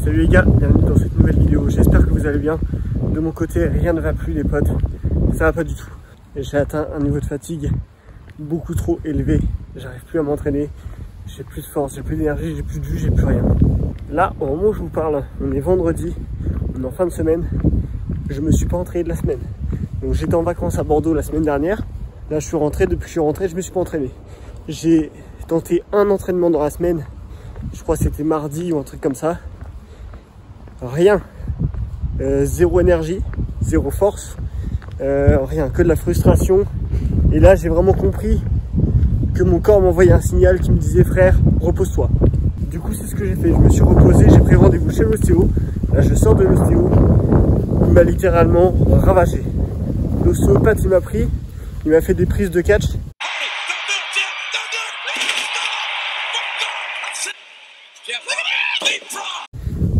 Salut les gars, bienvenue dans cette nouvelle vidéo. J'espère que vous allez bien. De mon côté, rien ne va plus les potes. Ça va pas du tout. J'ai atteint un niveau de fatigue beaucoup trop élevé. J'arrive plus à m'entraîner. J'ai plus de force, j'ai plus d'énergie, j'ai plus de vue, j'ai plus rien. Là, au moment où je vous parle, on est vendredi, on est en fin de semaine. Je me suis pas entraîné de la semaine. Donc j'étais en vacances à Bordeaux la semaine dernière. Là, je suis rentré. Depuis que je suis rentré, je me suis pas entraîné. J'ai tenté un entraînement dans la semaine. Je crois que c'était mardi ou un truc comme ça. Rien. Zéro énergie, zéro force. Rien, que de la frustration. Et là, j'ai vraiment compris que mon corps m'envoyait un signal qui me disait frère, repose-toi. Du coup, c'est ce que j'ai fait. Je me suis reposé, j'ai pris rendez-vous chez l'ostéo. Là, je sors de l'ostéo. Il m'a littéralement ravagé. L'ostéopathe, il m'a pris. Il m'a fait des prises de catch.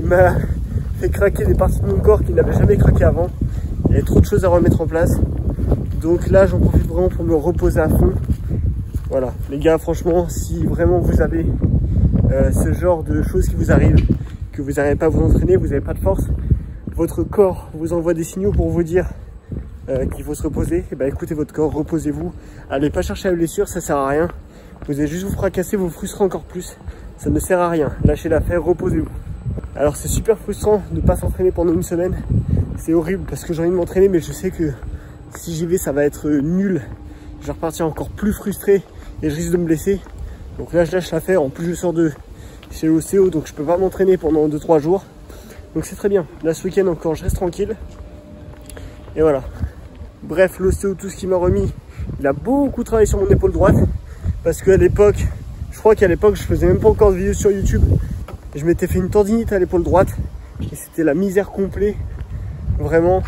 Il m'a fait craquer des parties de mon corps qui n'avaient jamais craqué avant. Il y avait trop de choses à remettre en place. Donc là, j'en profite vraiment pour me reposer à fond. Voilà, les gars, franchement, si vraiment vous avez ce genre de choses qui vous arrivent, que vous n'arrivez pas à vous entraîner, vous n'avez pas de force, votre corps vous envoie des signaux pour vous dire qu'il faut se reposer. Et ben écoutez votre corps, reposez-vous. Allez pas chercher la blessure, ça sert à rien. Vous allez juste vous fracasser, vous frustrer encore plus. Ça ne sert à rien. Lâchez l'affaire, reposez-vous. Alors c'est super frustrant de ne pas s'entraîner pendant une semaine. C'est horrible parce que j'ai envie de m'entraîner, mais je sais que si j'y vais, ça va être nul. Je vais repartir encore plus frustré et je risque de me blesser. Donc là, je lâche l'affaire. En plus, je sors de chez l'ostéo, donc je peux pas m'entraîner pendant 2-3 jours. Donc c'est très bien. Là, ce week-end encore, je reste tranquille. Et voilà. Bref, l'ostéo, tout ce qu'il m'a remis, il a beaucoup travaillé sur mon épaule droite. Parce qu'à l'époque, je crois qu'à l'époque, je faisais même pas encore de vidéos sur YouTube. Et je m'étais fait une tendinite à l'épaule droite. Et c'était la misère complète. Vraiment.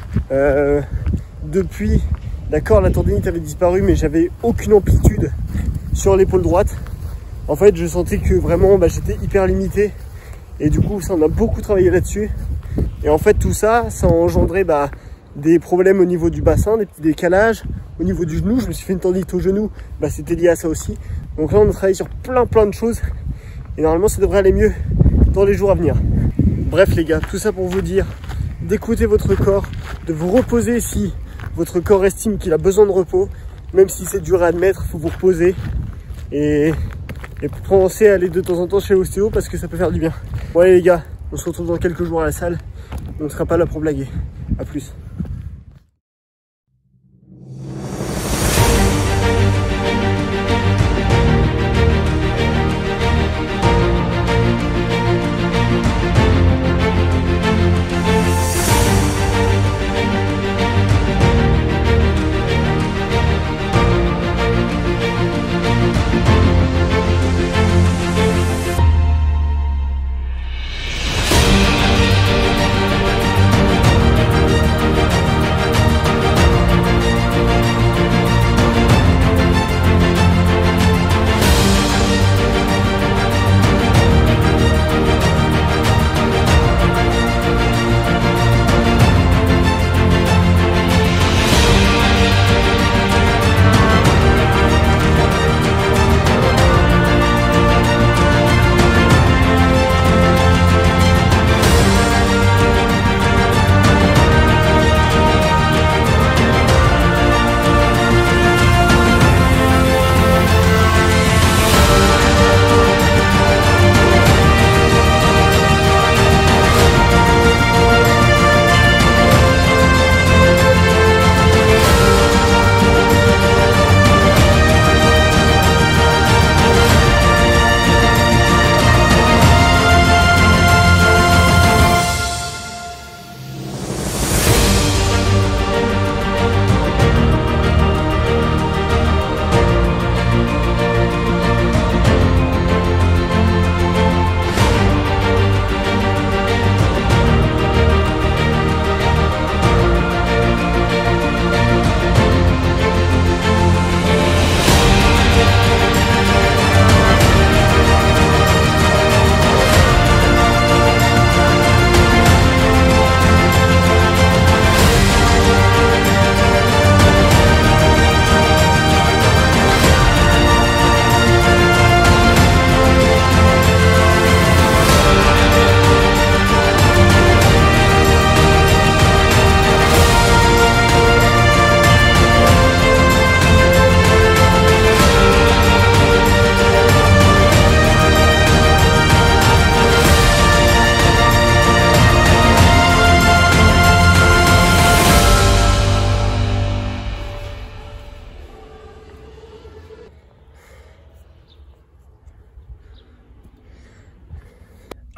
Depuis, d'accord, la tendinite avait disparu, mais j'avais aucune amplitude sur l'épaule droite. En fait, je sentais que vraiment, j'étais hyper limité. Et du coup, ça, on a beaucoup travaillé là-dessus. Et en fait, tout ça, ça a engendré des problèmes au niveau du bassin, des petits décalages. Au niveau du genou, je me suis fait une tendinite au genou. C'était lié à ça aussi. Donc là, on a travaillé sur plein de choses. Et normalement, ça devrait aller mieux dans les jours à venir. Bref, les gars, tout ça pour vous dire d'écouter votre corps, de vous reposer si votre corps estime qu'il a besoin de repos. Même si c'est dur à admettre, il faut vous reposer. Et pensez à aller de temps en temps chez l'ostéo parce que ça peut faire du bien. Bon allez les gars, on se retrouve dans quelques jours à la salle. On ne sera pas là pour blaguer. A plus.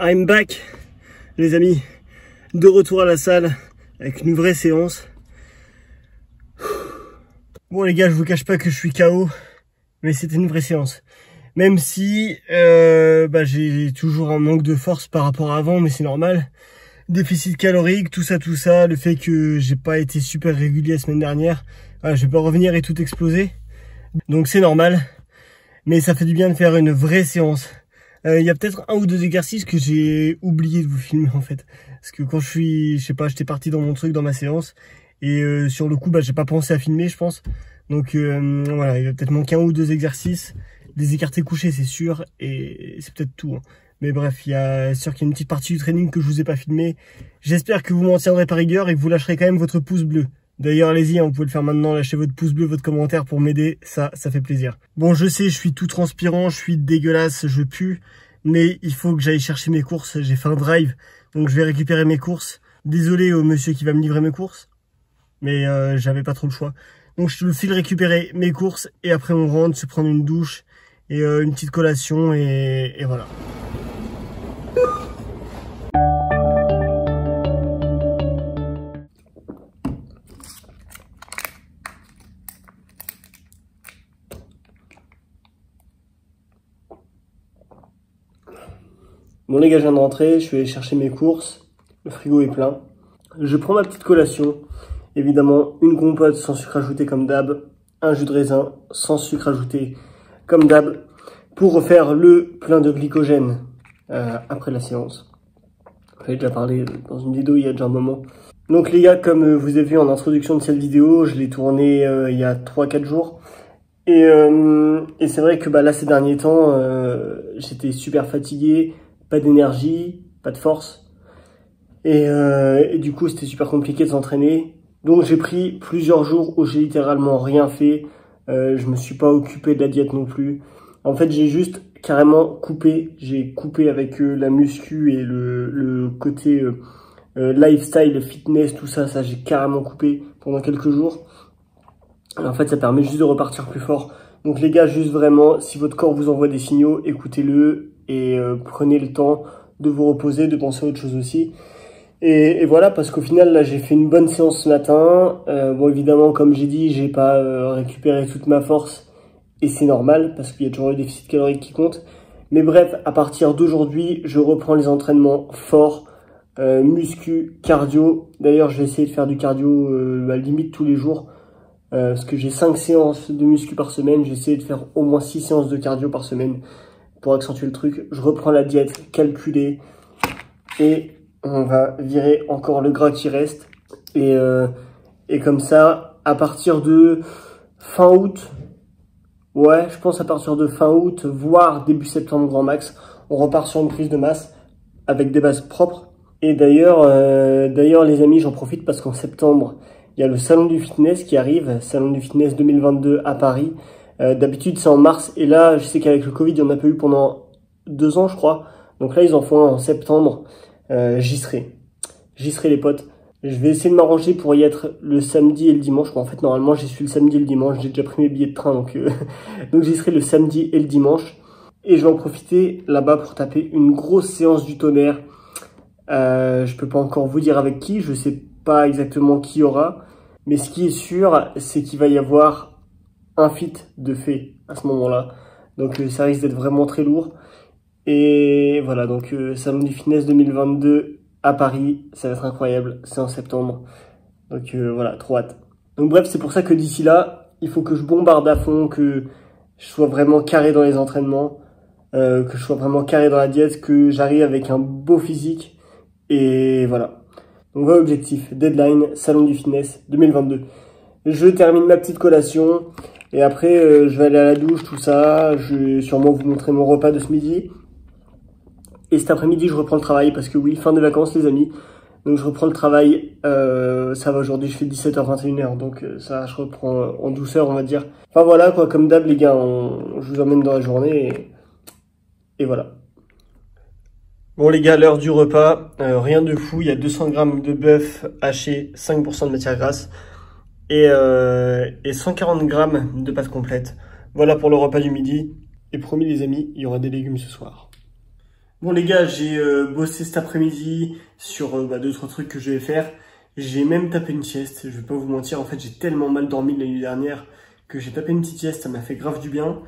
I'm back, les amis. De retour à la salle avec une vraie séance. Bon les gars, je vous cache pas que je suis KO, mais c'était une vraie séance. Même si j'ai toujours un manque de force par rapport à avant, mais c'est normal. Déficit calorique, tout ça, le fait que j'ai pas été super régulier la semaine dernière. Voilà, je vais pas revenir et tout exploser. Donc c'est normal. Mais ça fait du bien de faire une vraie séance. Il y a peut-être 1 ou 2 exercices que j'ai oublié de vous filmer en fait. Parce que quand j'étais parti dans mon truc, dans ma séance. Et sur le coup, j'ai pas pensé à filmer, je pense. Donc voilà, il va peut-être manquer 1 ou 2 exercices. Des écartés couchés, c'est sûr. Et c'est peut-être tout. Hein. Mais bref, c'est sûr qu'il y a une petite partie du training que je vous ai pas filmé. J'espère que vous m'en tiendrez par rigueur et que vous lâcherez quand même votre pouce bleu. D'ailleurs, allez-y, vous pouvez le faire maintenant, lâchez votre pouce bleu, votre commentaire pour m'aider, ça fait plaisir. Bon, je sais, je suis tout transpirant, je suis dégueulasse, je pue, mais il faut que j'aille chercher mes courses, j'ai fait un drive, donc je vais récupérer mes courses. Désolé au monsieur qui va me livrer mes courses, mais j'avais pas trop le choix. Donc je te file récupérer mes courses, et après on rentre, se prendre une douche, et une petite collation, et voilà. Bon les gars, je viens de rentrer, je suis allé chercher mes courses, le frigo est plein. Je prends ma petite collation, évidemment une compote sans sucre ajouté comme d'hab, un jus de raisin sans sucre ajouté comme d'hab, pour refaire le plein de glycogène après la séance. J'avais déjà parlé dans une vidéo il y a déjà un moment. Donc les gars, comme vous avez vu en introduction de cette vidéo, je l'ai tournée il y a 3-4 jours. Et c'est vrai que là ces derniers temps, j'étais super fatigué. Pas d'énergie, pas de force. Et du coup, c'était super compliqué de s'entraîner. Donc, j'ai pris plusieurs jours où j'ai littéralement rien fait. Je me suis pas occupé de la diète non plus. En fait, j'ai juste carrément coupé. J'ai coupé avec la muscu et le côté lifestyle, fitness, tout ça. Ça, j'ai carrément coupé pendant quelques jours. Alors, en fait, ça permet juste de repartir plus fort. Donc, les gars, juste vraiment, si votre corps vous envoie des signaux, écoutez-le. Et prenez le temps de vous reposer, de penser à autre chose aussi. Et voilà, parce qu'au final, là, j'ai fait une bonne séance ce matin. Bon, évidemment, comme j'ai dit, j'ai pas récupéré toute ma force. Et c'est normal, parce qu'il y a toujours le déficit calorique qui compte. Mais bref, à partir d'aujourd'hui, je reprends les entraînements forts. Muscu, cardio. D'ailleurs, je vais essayer de faire du cardio limite tous les jours. Parce que j'ai 5 séances de muscu par semaine. J'ai essayé de faire au moins 6 séances de cardio par semaine. Pour accentuer le truc, je reprends la diète calculée et on va virer encore le gras qui reste. Et comme ça, à partir de fin août, ouais, je pense à partir de fin août, voire début septembre grand max, on repart sur une prise de masse avec des bases propres. Et d'ailleurs les amis, j'en profite parce qu'en septembre, il y a le salon du fitness qui arrive, salon du fitness 2022 à Paris. D'habitude c'est en mars et là je sais qu'avec le Covid il n'y en a pas eu pendant 2 ans je crois, donc là ils en font un en septembre. J'y serai les potes, je vais essayer de m'arranger pour y être le samedi et le dimanche. Bon, en fait normalement j'y suis le samedi et le dimanche, j'ai déjà pris mes billets de train donc j'y serai le samedi et le dimanche et je vais en profiter là-bas pour taper une grosse séance du tonnerre. Je peux pas encore vous dire avec qui, je sais pas exactement qui y aura, mais ce qui est sûr c'est qu'il va y avoir un fit de fait à ce moment-là. Donc ça risque d'être vraiment très lourd. Et voilà, donc Salon du Fitness 2022 à Paris, ça va être incroyable, c'est en septembre. Donc voilà, trop hâte. Donc bref, c'est pour ça que d'ici là, il faut que je bombarde à fond, que je sois vraiment carré dans les entraînements, que je sois vraiment carré dans la diète, que j'arrive avec un beau physique. Et voilà. Donc voilà l'objectif, deadline, Salon du Fitness 2022. Je termine ma petite collation. Et après, je vais aller à la douche, tout ça. Je vais sûrement vous montrer mon repas de ce midi. Et cet après-midi, je reprends le travail parce que oui, fin de vacances, les amis. Donc, je reprends le travail. Ça va, aujourd'hui, je fais 17h, 21h. Donc, ça, je reprends en douceur, on va dire. Enfin, voilà, quoi. Comme d'hab, les gars, je vous emmène dans la journée. Et voilà. Bon, les gars, l'heure du repas. Rien de fou. Il y a 200 grammes de bœuf haché, 5% de matière grasse. Et 140 grammes de pâte complète. Voilà pour le repas du midi. Et promis les amis, il y aura des légumes ce soir. Bon les gars, j'ai bossé cet après-midi sur 2-3 trucs que je vais faire. J'ai même tapé une sieste, je vais pas vous mentir, en fait j'ai tellement mal dormi la nuit dernière que j'ai tapé une petite sieste, ça m'a fait grave du bien.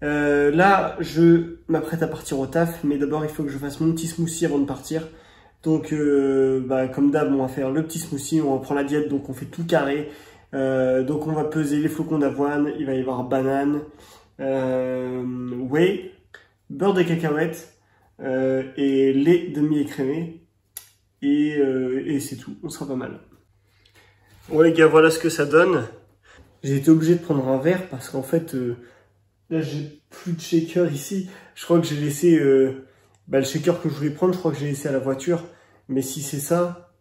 Là, je m'apprête à partir au taf, mais d'abord il faut que je fasse mon petit smoothie avant de partir. Donc comme d'hab, on va faire le petit smoothie, on reprend la diète, donc on fait tout carré. Donc on va peser les flocons d'avoine, il va y avoir banane, whey, beurre de cacahuète et lait demi-écrémé. Et c'est tout, on sera pas mal. Bon les gars, voilà ce que ça donne. J'ai été obligé de prendre un verre parce qu'en fait, là j'ai plus de shaker ici. Je crois que j'ai laissé le shaker que je voulais prendre, je crois que j'ai laissé à la voiture. Mais si c'est ça,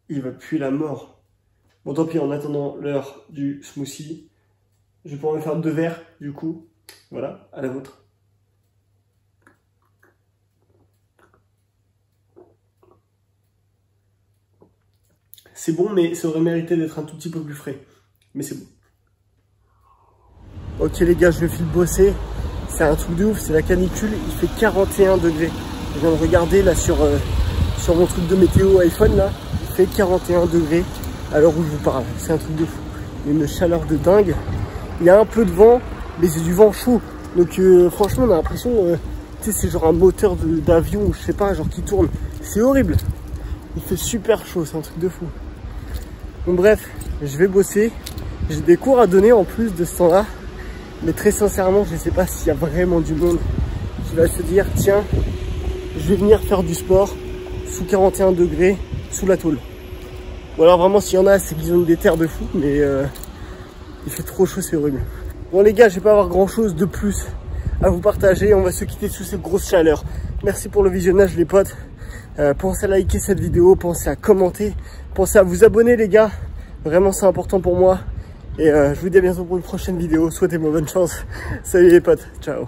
il va puer la mort. Bon tant pis, en attendant l'heure du smoothie, je vais pouvoir me faire 2 verres du coup. Voilà, à la vôtre. C'est bon, mais ça aurait mérité d'être un tout petit peu plus frais. Mais c'est bon. Ok les gars, je vais filer bosser. C'est un truc de ouf, c'est la canicule. Il fait 41 degrés. Je viens de regarder là sur mon truc de météo iPhone là. Il fait 41 degrés à l'heure où je vous parle. C'est un truc de fou. Il y a une chaleur de dingue. Il y a un peu de vent, mais c'est du vent chaud. Donc franchement, on a l'impression, tu sais, c'est genre un moteur d'avion ou je sais pas, genre qui tourne. C'est horrible. Il fait super chaud, c'est un truc de fou. Bon bref, je vais bosser. J'ai des cours à donner en plus de ce temps-là. Mais très sincèrement, je ne sais pas s'il y a vraiment du monde qui va se dire tiens, je vais venir faire du sport sous 41 degrés, sous la tôle. Ou alors vraiment s'il y en a, c'est qu'ils ont des terres de fou, mais il fait trop chaud, c'est horrible. Bon les gars, je vais pas avoir grand chose de plus à vous partager. On va se quitter sous cette grosse chaleur. Merci pour le visionnage les potes. Pensez à liker cette vidéo, pensez à commenter, pensez à vous abonner les gars. Vraiment c'est important pour moi. Et je vous dis à bientôt pour une prochaine vidéo. Souhaitez-moi bonne chance. Salut les potes, ciao.